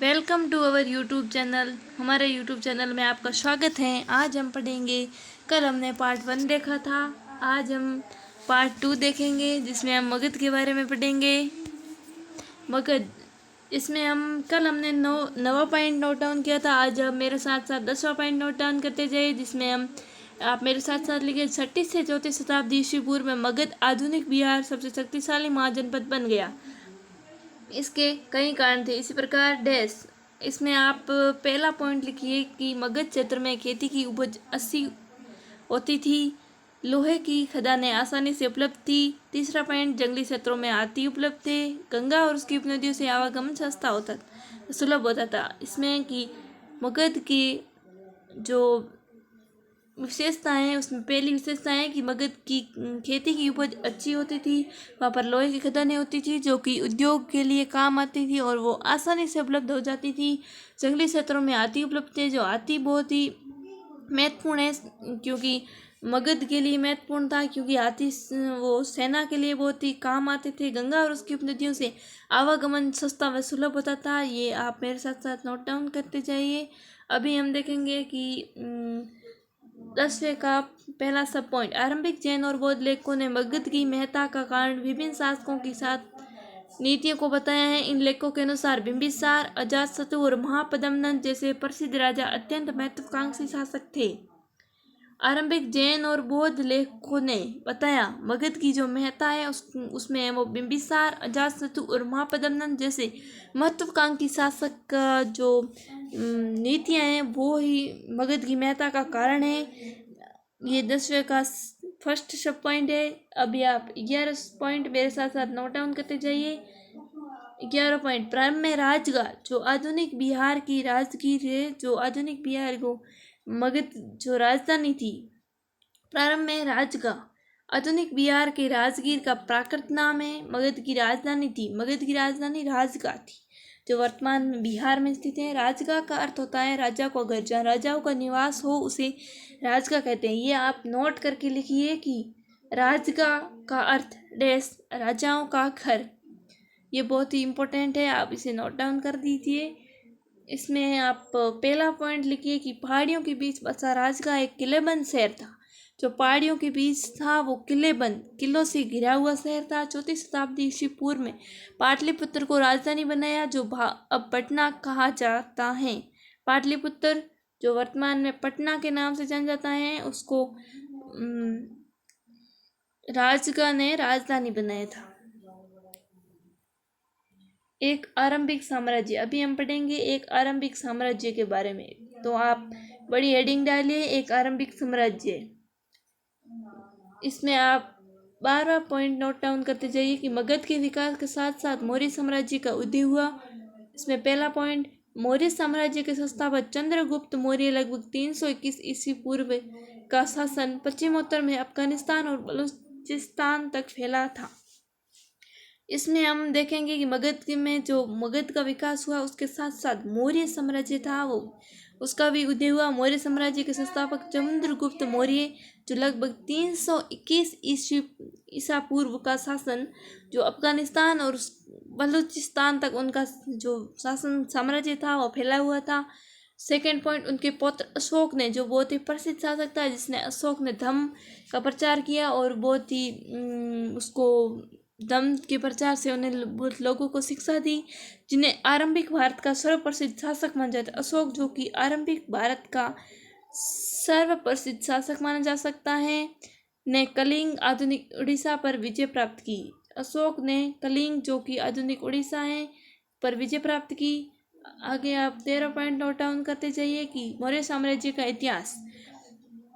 Welcome to our YouTube channel. हमारे YouTube channel में आपका स्वागत है। आज हम पढ़ेंगे, कल हमने पार्ट 1 देखा था, आज हम पार्ट 2 देखेंगे जिसमें हम मगध के बारे में पढ़ेंगे। मगध, इसमें कल हमने नवा पॉइंट नोट डाउन किया था। आज हम मेरे साथ साथ 10वां पॉइंट नोट डाउन करते जाइए, जिसमें आप मेरे साथ साथ लिखे 6वीं से 4वीं शताब्दी ईस्वी पूर्व में मगध आधुनिक बिहार सबसे शक्तिशाली महाजनपद बन गया। इसके कई कारण थे। इसी प्रकार डैश, इसमें आप पहला पॉइंट लिखिए कि मगध क्षेत्र में खेती की उपज 80 होती थी। लोहे की खदानें आसानी से उपलब्ध थी। तीसरा पॉइंट, जंगली क्षेत्रों में हाथी उपलब्ध थे। गंगा और उसकी उपनदियों से आवागमन सस्ता होता सुलभ होता था। इसमें कि मगध की जो विशेषता है, उसमें पहली विशेषता है कि मगध की खेती की उपज अच्छी होती थी। वहाँ पर लोहे की खदानें होती थी जो कि उद्योग के लिए काम आती थी और वो आसानी से उपलब्ध हो जाती थी। जंगली क्षेत्रों में हाथी उपलब्ध थे, जो हाथी बहुत ही महत्वपूर्ण है क्योंकि मगध के लिए महत्वपूर्ण था, क्योंकि हाथी वो सेना के लिए बहुत ही काम आते थे। गंगा और उसकी उपनदियों से आवागमन सस्ता व सुलभ होता था। ये आप मेरे साथ साथ नोट डाउन करते जाइए। अभी हम देखेंगे कि 10वें का पहला सब पॉइंट, आरंभिक जैन और बौद्ध लेखकों ने मगध की महत्ता का कारण विभिन्न शासकों के साथ नीतियों को बताया है। इन लेखों के अनुसार बिंबिसार, अजातशत्रु और महापद्मनंद जैसे प्रसिद्ध राजा अत्यंत महत्वाकांक्षी शासक थे। आरंभिक जैन और बौद्ध लेखकों ने बताया मगध की जो महत्ता है उसमें वो बिंबिसार, अजातशत्रु और महापद्मनंद जैसे महत्वाकांक्षी शासक का जो नीतियां हैं वो ही मगध की महत्ता का कारण है। ये 10वें का फर्स्ट सब पॉइंट है। अभी आप 11 पॉइंट मेरे साथ साथ नोट डाउन करते जाइए। 11 पॉइंट, प्रारंभ में राजगाह, जो आधुनिक बिहार की राजगीर है, जो आधुनिक बिहार को मगध जो राजधानी थी। प्रारंभ में राजगाह आधुनिक बिहार के राजगीर का प्राकृत नाम है। मगध की राजधानी थी। मगध की राजधानी राजगाह थी, जो वर्तमान में बिहार में स्थित है। राजगाह का अर्थ होता है राजा का घर, जहाँ राजाओं का निवास हो उसे राजगाह कहते हैं। ये आप नोट करके लिखिए कि राजगाह का अर्थ डैश राजाओं का घर। ये बहुत ही इम्पोर्टेंट है, आप इसे नोट डाउन कर दीजिए। इसमें आप पहला पॉइंट लिखिए कि पहाड़ियों के बीच बसा राजगाह एक किलेबंद शहर था। जो पहाड़ियों के बीच था वो किलों से घिरा हुआ शहर था। 4वीं शताब्दी ईस्वी पूर्व में पाटलिपुत्र को राजधानी बनाया, जो अब पटना कहा जाता है। पाटलिपुत्र जो वर्तमान में पटना के नाम से जाना जाता है, उसको राजगाह ने राजधानी बनाया था। एक आरंभिक साम्राज्य, अभी हम पढ़ेंगे एक आरंभिक साम्राज्य के बारे में। तो आप बड़ी हेडिंग डालिए, एक आरंभिक साम्राज्य। इसमें आप 12वां पॉइंट नोट डाउन करते जाइए कि मगध के विकास के साथ साथ मौर्य साम्राज्य का उदय हुआ। इसमें पहला पॉइंट, मौर्य साम्राज्य के संस्थापक चंद्रगुप्त मौर्य लगभग 321 ईस्वी पूर्व का शासन पश्चिमोत्तर में अफगानिस्तान और बलूचिस्तान तक फैला था। इसमें हम देखेंगे कि मगध में जो मगध का विकास हुआ उसके साथ साथ मौर्य साम्राज्य था वो उसका भी उदय हुआ। मौर्य साम्राज्य के संस्थापक चंद्रगुप्त मौर्य, जो लगभग 321 ईसा पूर्व का शासन, जो अफगानिस्तान और बलूचिस्तान तक उनका जो शासन साम्राज्य था वो फैला हुआ था। सेकेंड पॉइंट, उनके पौत्र अशोक ने, जो बहुत ही प्रसिद्ध शासक था, जिसने अशोक ने धम्म का प्रचार किया और बहुत ही उसको धम्म के प्रचार से उन्हें बहुत लोगों को शिक्षा दी, जिन्हें आरंभिक भारत का सर्वप्रसिद्ध शासक माना जाता है। अशोक, जो कि आरंभिक भारत का सर्वप्रसिद्ध शासक माना जा सकता है, ने कलिंग आधुनिक उड़ीसा पर विजय प्राप्त की। अशोक ने कलिंग, जो कि आधुनिक उड़ीसा है, पर विजय प्राप्त की। आगे आप 13 पॉइंट नोट डाउन करते जाइए कि मौर्य साम्राज्य का इतिहास।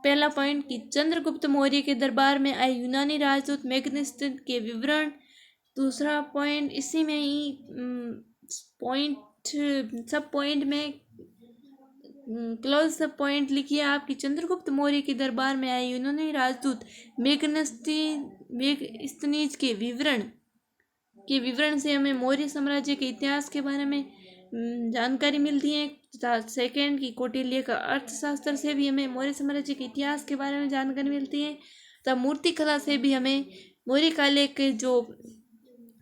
पहला पॉइंट कि चंद्रगुप्त मौर्य के दरबार में आए यूनानी राजदूत मैग्नेस्टन के विवरण। दूसरा पॉइंट, इसी में ही पॉइंट सब पॉइंट में क्लोज सब पॉइंट लिखिए आप कि चंद्रगुप्त मौर्य के दरबार में आए यूनानी राजदूत मैग्नेस्टनीज के विवरण से हमें मौर्य साम्राज्य के इतिहास के बारे में जानकारी मिलती है। सेकेंड की कौटिल्य का अर्थशास्त्र से भी हमें मौर्य साम्राज्य के इतिहास के बारे में जानकारी मिलती है। तब मूर्ति कला से भी हमें मौर्य काल के जो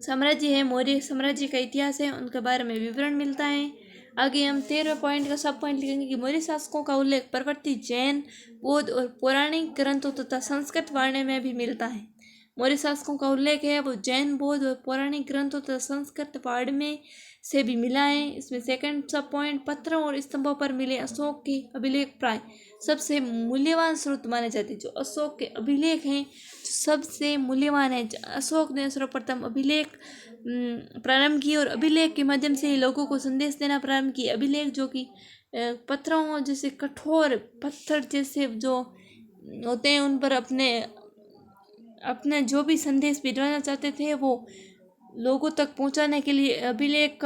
साम्राज्य है, मौर्य साम्राज्य का इतिहास है, उनके बारे में विवरण मिलता है। आगे हम 13वें पॉइंट का सब पॉइंट लिखेंगे कि मौर्य शासकों का उल्लेख परवर्ती जैन, बौद्ध और पौराणिक ग्रंथों तथा संस्कृत वाणी में भी मिलता है। मौर्य शासकों का उल्लेख है वो जैन, बौद्ध और पौराणिक ग्रंथों तथा संस्कृत वाणी में से भी मिला है। इसमें सेकंड सब पॉइंट, पत्थरों और स्तंभों पर मिले अशोक के अभिलेख प्राय सबसे मूल्यवान स्रोत माने जाते हैं। जो अशोक के अभिलेख हैं जो सबसे मूल्यवान है। अशोक ने सर्वप्रथम अभिलेख प्रारंभ किए और अभिलेख के माध्यम से ही लोगों को संदेश देना प्रारंभ किए। अभिलेख जो कि पत्थरों जैसे कठोर पत्थर जैसे जो होते हैं उन पर अपने जो भी संदेश भिजवाना चाहते थे वो लोगों तक पहुंचाने के लिए अभिलेख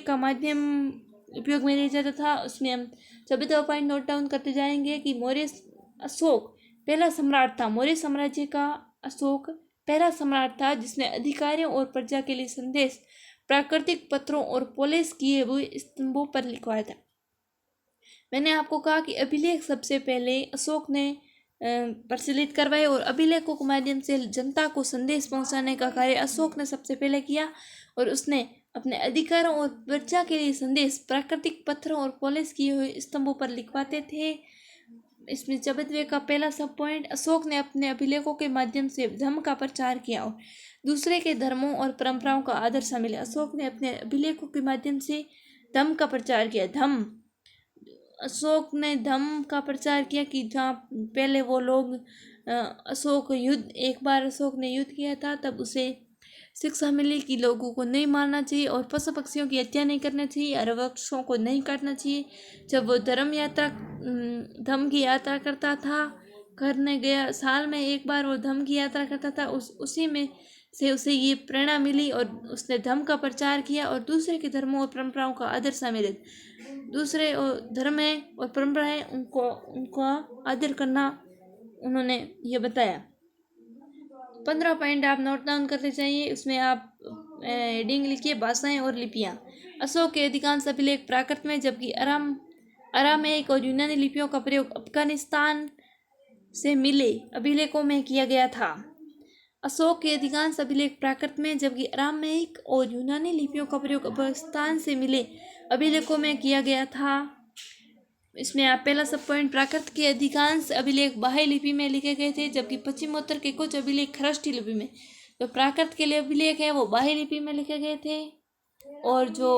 का माध्यम उपयोग में लिया जाता था। उसमें हम सभी दो पॉइंट नोट डाउन करते जाएंगे कि अशोक पहला सम्राट था। मौर्य साम्राज्य का अशोक पहला सम्राट था जिसने अधिकारियों और प्रजा के लिए संदेश प्राकृतिक पत्रों और पोलिश किए हुए स्तंभों पर लिखवाया था। मैंने आपको कहा कि अभिलेख सबसे पहले अशोक ने प्रचलित करवाए और अभिलेखों के माध्यम से जनता को संदेश पहुंचाने का कार्य अशोक ने सबसे पहले किया और उसने अपने अधिकारों और प्रजा के लिए संदेश प्राकृतिक पत्थरों और पॉलिश किए हुए स्तंभों पर लिखवाते थे। इसमें 14वें का पहला सब पॉइंट, अशोक ने अपने अभिलेखों के माध्यम से धर्म का प्रचार किया और दूसरे के धर्मों और परंपराओं का आदर शामिल है। अशोक ने अपने अभिलेखों के माध्यम से धर्म का प्रचार किया। अशोक ने धर्म का प्रचार किया कि जहाँ पहले वो लोग एक बार अशोक ने युद्ध किया था तब उसे शिक्षा मिली कि लोगों को नहीं मारना चाहिए और पशु पक्षियों की हत्या नहीं करना चाहिए और वृक्षों को नहीं काटना चाहिए। जब वो धर्म की यात्रा करता था करने गया, साल में एक बार वो धर्म की यात्रा करता था, उसी में से उसे ये प्रेरणा मिली और उसने धर्म का प्रचार किया और दूसरे के धर्मों और परंपराओं का आदर शामिल है। दूसरे धर्म है और परंपरा है उनका आदर करना उन्होंने ये बताया। 15 पॉइंट आप नोट डाउन करते चाहिए। उसमें आप हेडिंग लिखिए भाषाएं और लिपियां। अशोक के अधिकांश अभिलेख प्राकृत में जबकि अरामेइक और यूनानी लिपियों का प्रयोग अफगानिस्तान से मिले अभिलेखों में किया गया था। अशोक के अधिकांश अभिलेख प्राकृत में जबकि अरामेइक और यूनानी लिपियों का प्रयोग अफगानिस्तान से मिले अभिलेखों में किया गया था। इसमें आप पहला सब पॉइंट, प्राकृत के अधिकांश अभिलेख बाह्य लिपि में लिखे गए थे जबकि पश्चिमोत्तर के कुछ अभिलेख खरष्टी लिपि में। तो प्राकृत के लिए अभिलेख है वो बाह्य लिपि में लिखे गए थे और जो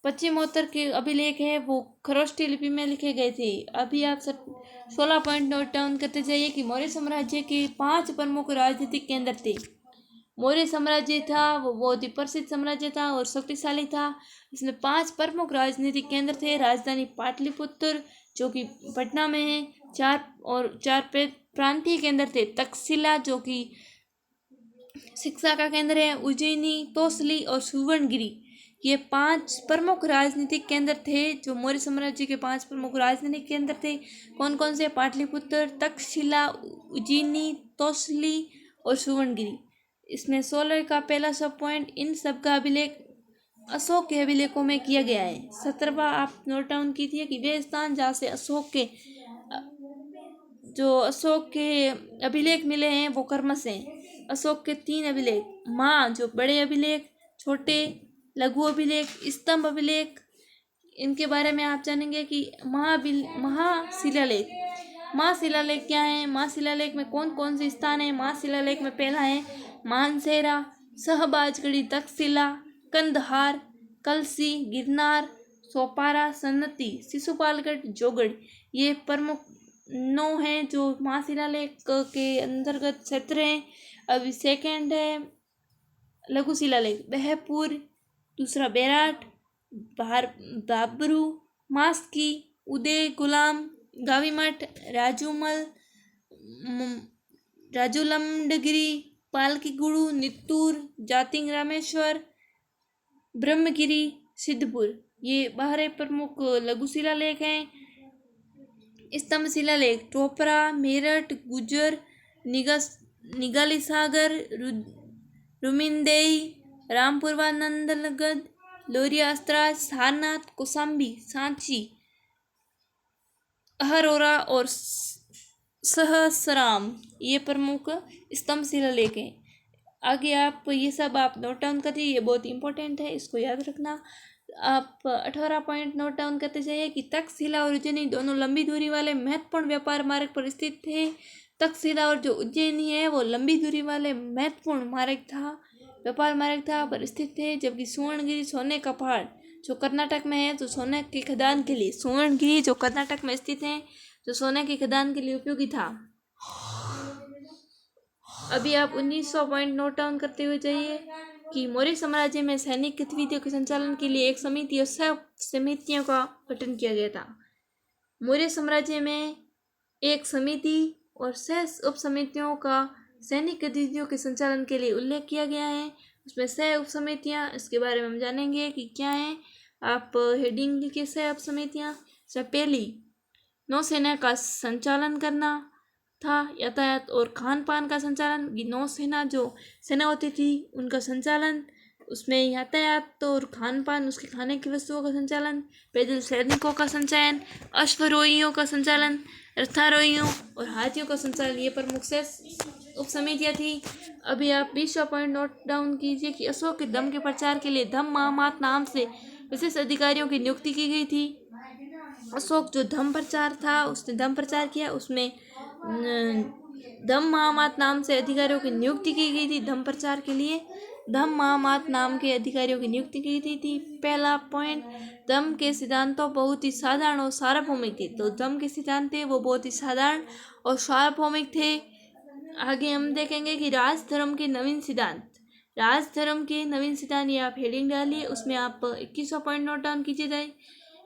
पश्चिमोत्तर के अभिलेख है वो खरोष्टी लिपि में लिखे गए थे। अभी आप 16 पॉइंट नोट डाउन करते जाइए कि मौर्य साम्राज्य के 5 प्रमुख राजनीतिक केंद्र थे। मौर्य साम्राज्य था वो बहुत ही प्रसिद्ध साम्राज्य था और शक्तिशाली था। इसमें 5 प्रमुख राजनीतिक केंद्र थे। राजधानी पाटलिपुत्र जो कि पटना में है, 4 प्रांतीय केंद्र थे। तक्षशिला जो कि शिक्षा का केंद्र है, उज्जैनी, तोसली और सुवर्णगिरी, ये 5 प्रमुख राजनीतिक केंद्र थे। जो मौर्य साम्राज्य के 5 प्रमुख राजनीतिक केंद्र थे कौन कौन से? पाटलिपुत्र, तक्षशिला, उज्जैनी, तोसली और सुवर्णगिरी। इसमें 16 का पहला सब पॉइंट, इन सब का अभिलेख अशोक के अभिलेखों में किया गया है। 17वां आप नोट डाउन कीजिए कि वे स्थान जहाँ से अशोक के अभिलेख मिले हैं वो क्रमश हैं। अशोक के 3 अभिलेख, जो बड़े अभिलेख, छोटे लघु अभिलेख, स्तंभ अभिलेख, इनके बारे में आप जानेंगे कि महाशिलालेख। महाशिलालेख क्या है? महाशिलालेख में कौन कौन से स्थान है? महाशिलालेख में पहला है मानसेरा, शहबाजगढ़ी, तक्षशिला, कंदहार, कलसी, गिरनार, सोपारा, सन्नती, शिशुपालगढ़, जोगढ़, ये प्रमुख 9 हैं जो महाशिलालेख के अंतर्गत क्षेत्र हैं। अभी सेकंड है लघु शिलालेख, बहपुर, दूसरा बेराट, बाबरू, मास्की, उदय, गुलाम, गावीमठ, राजूलमडगिरी, पालकीगुड़ू, नित्तूर, जातिंग रामेश्वर, ब्रह्मगिरी, सिद्धपुर, ये 12 प्रमुख लघु शिलालेख हैं। स्तंभ शिलालेख, टोपरा, मेरठ, गुजर, निगाली सागर, रुमिनदेई, रामपुरवानंदगढ़, लोरिया अस्त्राज, सारनाथ, कौशाम्बी, सांची, अहरोरा और सहसराम, ये प्रमुख स्तंभ शिलालेख हैं। आगे आप ये सब आप नोट डाउन करिए, ये बहुत इंपॉर्टेंट है, इसको याद रखना। आप 18 पॉइंट नोट डाउन करते जाइए कि तक्षशिला और उज्जैनी दोनों लंबी दूरी वाले महत्वपूर्ण व्यापार मार्ग पर स्थित थे। तक्षशिला और जो उज्जैनी है वो लंबी दूरी वाले महत्वपूर्ण मार्ग था, व्यापार मार्ग था, पर स्थित थे। जबकि सुवर्णगिरी सोने का पहाड़ जो कर्नाटक में है, तो सोने की खदान के लिए, सुवर्णगिरी जो कर्नाटक में स्थित है, जो सोने की खदान के लिए उपयोगी था। अभी आप 1900 पॉइंट नोट डाउन करते हुए जाइए कि मौर्य साम्राज्य में सैनिक गतिविधियों के संचालन के लिए एक समिति और सब समितियों का गठन किया गया था। मौर्य साम्राज्य में एक समिति और 6 उप समितियों का सैनिक गतिविधियों के संचालन के लिए उल्लेख किया गया है। उसमें 6 उप समितियाँ, इसके बारे में हम जानेंगे कि क्या है। आप हेडिंग लिखिए 6 उप समितियाँ। पहली, नौसेना का संचालन करना था, यातायात और खान पान का संचालन। नौसेना जो सेना होती थी उनका संचालन, उसमें यातायात और खान पान, उसके खाने की वस्तुओं का संचालन, पैदल सैनिकों का संचयन, अश्वारोहियों का संचालन, रथारोहियों और हाथियों का संचालन, ये प्रमुख से उप समितियाँ थी। अभी आप 20 पॉइंट नोट डाउन कीजिए कि अशोक के धम्म के प्रचार के लिए धम्म महामात नाम से विशेष अधिकारियों की नियुक्ति की गई थी। अशोक जो धम्म प्रचार था, उसने धम्म प्रचार किया, उसमें धम्म महामात नाम से अधिकारियों की नियुक्ति की गई थी। धम्म प्रचार के लिए धम्म महामात नाम के अधिकारियों की नियुक्ति की गई थी। पहला पॉइंट, धम्म के सिद्धांतों बहुत ही साधारण और सार्वभौमिक थे। तो धम्म के सिद्धांत थे वो बहुत ही साधारण और सार्वभौमिक थे। आगे हम देखेंगे कि राजधर्म के नवीन सिद्धांत, राजधर्म के नवीन सिद्धांत, ये आप हेडिंग डालिए, उसमें आप 2100 पॉइंट नोट डाउन कीजिए जाए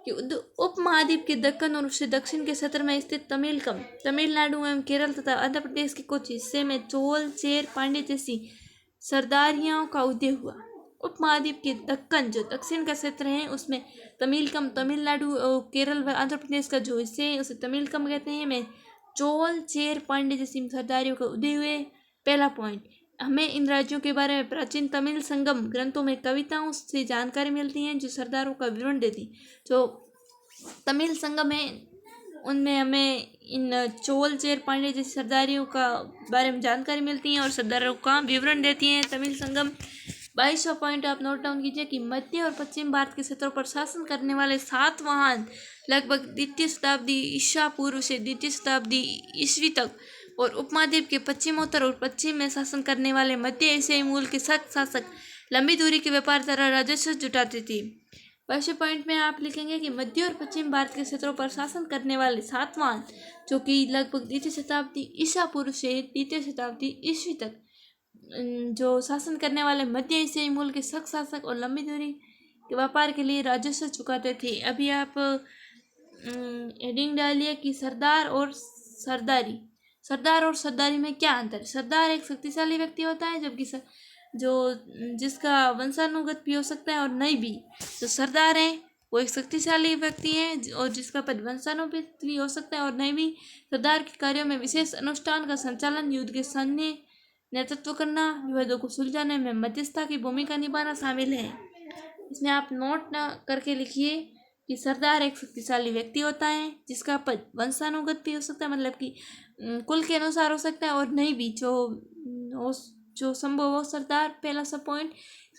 कि उपमहाद्वीप के दक्कन और उससे दक्षिण के क्षेत्र में स्थित तमिलकम, तमिलनाडु एवं केरल तथा आंध्र प्रदेश के कुछ हिस्से में चोल, चेर, पांड्य जैसी सरदारियों का उदय हुआ। उपमहाद्वीप के दक्कन जो दक्षिण का क्षेत्र है उसमें तमिलकम, तमिलनाडु और केरल व आंध्र प्रदेश का जो हिस्से है उसे तमिलकम कहते हैं, में चोल, चेर, पांड्य जैसी सरदारियों का उदय हुए। पहला पॉइंट, हमें इन राज्यों के बारे में प्राचीन तमिल संगम ग्रंथों में कविताओं से जानकारी मिलती है जो सरदारों का विवरण देती। जो तमिल संगम है उनमें हमें इन चोल, चेर, पांड्य जैसी सरदारियों का बारे में जानकारी मिलती है और सरदारों का विवरण देती हैं तमिल संगम। 2200 पॉइंट आप नोट डाउन कीजिए कि मध्य और पश्चिम भारत के क्षेत्रों पर शासन करने वाले सातवाहन लगभग द्वितीय शताब्दी ईसा पूर्व से द्वितीय शताब्दी ईस्वी तक और उपमहाद्वीप के पश्चिमोत्तर और पश्चिम में शासन करने वाले मध्य एशियाई मूल के शासक लंबी दूरी के व्यापार द्वारा राजस्व जुटाते थे। 22 पॉइंट में आप लिखेंगे कि मध्य और पश्चिम भारत के क्षेत्रों पर शासन करने वाले सातवाहन जो कि लगभग द्वितीय शताब्दी ईसा पूर्व से द्वितीय शताब्दी ईस्वी तक जो शासन करने वाले मध्य एशियाई मूल के शासक और लंबी दूरी के व्यापार के लिए राजस्व चुकाते थे। अभी आप हेडिंग डालिए कि सरदार और सरदारी, सरदार और सरदारी में क्या अंतर है। सरदार एक शक्तिशाली व्यक्ति होता है, जबकि जो जिसका वंशानुगत भी हो सकता है और नहीं भी। जो सरदार है वो एक शक्तिशाली व्यक्ति है और जिसका पद वंशानुगत भी हो सकता है और नहीं भी। सरदार के कार्यों में विशेष अनुष्ठान का संचालन, युद्ध के सैन्य नेतृत्व करना, विवादों को सुलझाने में मध्यस्थता की भूमिका निभाना शामिल है। इसमें आप नोट करके लिखिए कि सरदार एक शक्तिशाली व्यक्ति होता है जिसका पद वंशानुगत भी हो सकता है, मतलब कि कुल के अनुसार हो सकता है और नहीं भी, जो संभव हो। सरदार, पहला सब पॉइंट,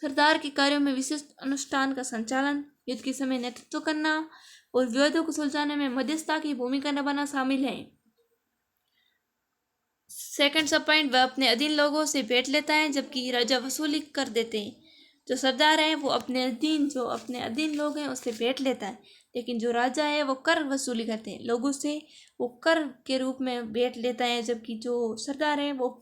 सरदार के कार्यों में विशिष्ट अनुष्ठान का संचालन, युद्ध के समय नेतृत्व करना और विवादों को सुलझाने में मध्यस्थता की भूमिका निभाना शामिल है। सेकंड सब पॉइंट, वह अपने अधीन लोगों से भेंट लेता है जबकि राजा वसूली कर देते हैं। जो सरदार है वो अपने अधीन लोग हैं उससे भेंट लेता है, लेकिन जो राजा है वो कर वसूली करते हैं लोगों से, वो कर के रूप में भेंट लेता है, जबकि जो सरदार है वो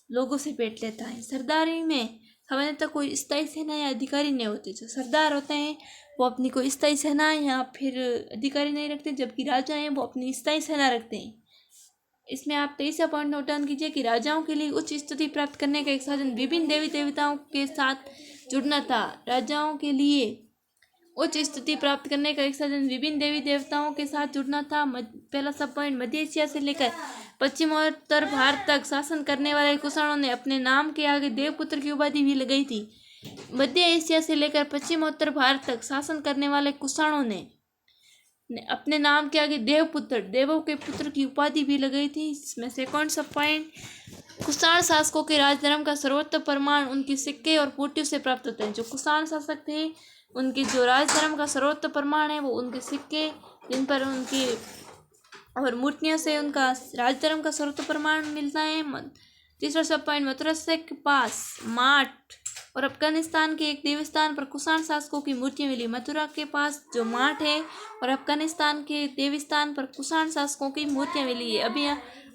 लोगों से भेंट लेता है। सरदारी में सामान्यतः कोई स्थायी सेना या अधिकारी नहीं होते। जो सरदार होते हैं वो अपनी कोई स्थायी सेना या फिर अधिकारी नहीं रखते, जबकि राजा हैं वो अपनी स्थायी सेना रखते हैं। इसमें आप 23 पॉइंट नोट डाउन कीजिए कि राजाओं के लिए उच्च स्थिति प्राप्त करने का एक साधन विभिन्न देवी देवताओं के साथ जुड़ना था। राजाओं के लिए उच्च स्थिति प्राप्त करने का एक साधन विभिन्न देवी देवताओं के साथ जुड़ना था। पहला सब पॉइंट, मध्य एशिया से लेकर पश्चिम और उत्तर भारत तक शासन करने वाले कुषाणों ने अपने नाम के आगे देवपुत्र की उपाधि भी लगाई थी। मध्य एशिया से लेकर पश्चिम और उत्तर भारत तक शासन करने वाले कुषाणों ने अपने नाम के आगे देवपुत्र, देवों के पुत्र की उपाधि भी लगाई थी। इसमें सेकंड सब पॉइंट, कुषाण शासकों के राजधर्म का सर्वोच्च प्रमाण उनके सिक्के और मूर्तियों से प्राप्त होते हैं। जो कुषाण शासक थे उनके जो राजधर्म का सर्वोच्च प्रमाण है वो उनके सिक्के, जिन पर उनकी और मूर्तियों से उनका राजधर्म का सर्वोच्च प्रमाण मिलता है। तीसरा सब पॉइंट, मथुरा के पास माठ और अफगानिस्तान के एक देवस्थान पर कुषाण शासकों की मूर्तियां मिली। मथुरा के पास जो माठ है और अफगानिस्तान के देवस्थान पर कुषाण शासकों की मूर्तियां मिली है। अभी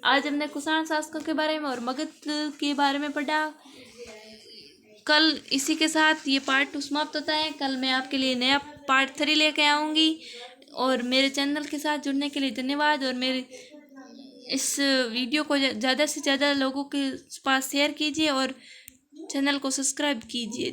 आज हमने कुषाण शासकों के बारे में और मगध के बारे में पढ़ा। कल इसी के साथ ये पार्ट 2 समाप्त होता है। कल मैं आपके लिए नया पार्ट 3 लेके आऊँगी। और मेरे चैनल के साथ जुड़ने के लिए धन्यवाद। और मेरे इस वीडियो को ज़्यादा से ज़्यादा लोगों के पास शेयर कीजिए और चैनल को सब्सक्राइब कीजिए।